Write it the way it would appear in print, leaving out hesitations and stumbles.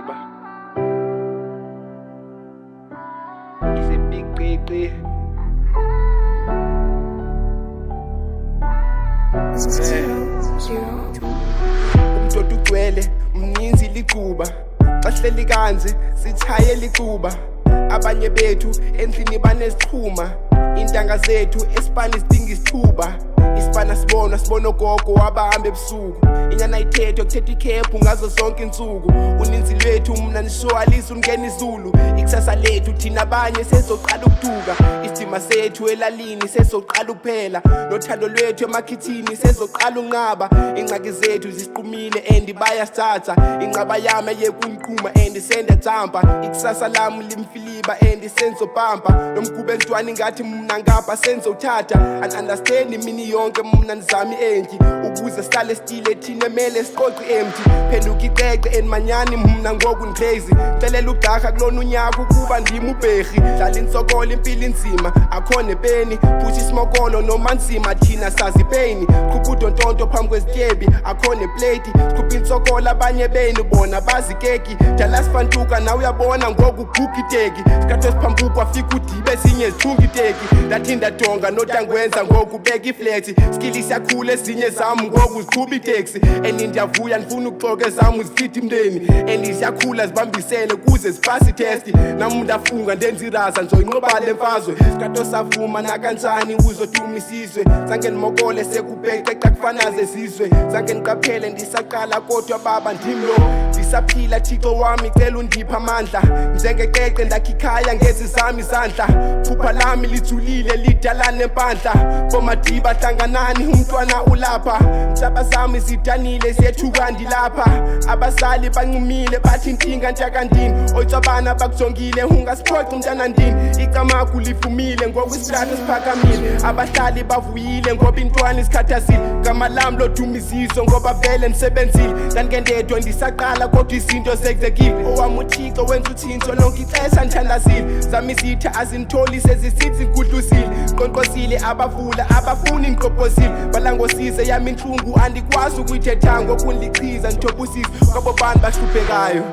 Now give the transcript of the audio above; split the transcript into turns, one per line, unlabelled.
Mfiliba. It's a big baby. Umdodo ugcwele mninzi liquba, bahleli kanzi sithaye liquba. Abanye bethu endlini banesichuma, intanga zethu esipani sidinga isithuba. Isipana sibona ogogo wabahamba ebusuku, inyana ithethe kuthetha ikhephu ngazo zonke insuku. Uninzi lwethu mna nishoalisa ungena izulu, ikusasa lethu thina abanye sezoqala ukuduka. Isithima sethu elalini sezoqala ukuphela, nothando lwethu emakhithini sezoqala unqaba. Ingxaki zethu zisiqumile and bayasithatha, inqaba yami yekunquma and senda thampa. Ikusasa lami limfiliba and senzobhampa, nomkube ntwana ngathi mna ngapha senzothatha. And understand mini yonke mna nizami endli, ukuze sihlale stile thina emele siqoqi empty. Phenduka iqeqe enmanyani mna ngoku ngicrazy, celela ugaga kulona unyaka ukuba ndimi ubherhi. Dlala insokolo impilo inzima akhona epeni, phuthi isimokolo noma nzima thina sazi pain. Qhupha udontonto phambi kwezityebi akhona eplate, qhupha insokolo abanye beni bona bazi keki. Dlala sifantuka na uyabona ngoku guga iteki, sikhatho siphambuka afika udibe esinye zithunga iteki. Ndathinda donga notangwenza ngoku beka iflex, skilli siyakhula ezinye zami ngoku ziqhuba itaxi. And ndiyavuya ndifuna ukuxoka ezami uzifitha imndeni, and siyakhula zibambisele kuze zipase itest. Nami ndafunga ndenza iraza njoyinqoba le mfazwe, sikhatho savuma nakanjani uzoduma isizwe. Zange ndimokole sekubhexe xa kufanaze zizwe, zange ndiqaphele ndisaqala kodwa baba ndimlo. Ndisaphila Thixo wami cela undipha amandla, njengeqeqe ndakha ikhaya ngezi zami izandla. Phupha lami lithulile lidala nempandla, bomadiba hlanganani umntwana ulapha. Ntshaba zami zidanile siyethuka ndilapha, abazali bancumile bathi inkinga njakandini. Oyitshabana bakujongile ungasiphoxa mntana ndini, icamagu lifumile ngoku isitrato siphakamile. Abahlali bavuyile ngoba intwana isikhathazile, gama lami lodumizizo ngoba vele ndisebenzile. Ndandike ndedwa ndisaqala kodwa izinto sekuzekile, owami uThixo wenza uthinto lonke ixesha ndithandazile. Zami izitha azinitholi sezisithi ngikudlusile, qonqosile abavula abafuni ngiqophosile. Balangosize yami inhlungu andikwazi ukuyithetha ngoku ndilichiza ndithobusise kwabo bantu bahluphekayo.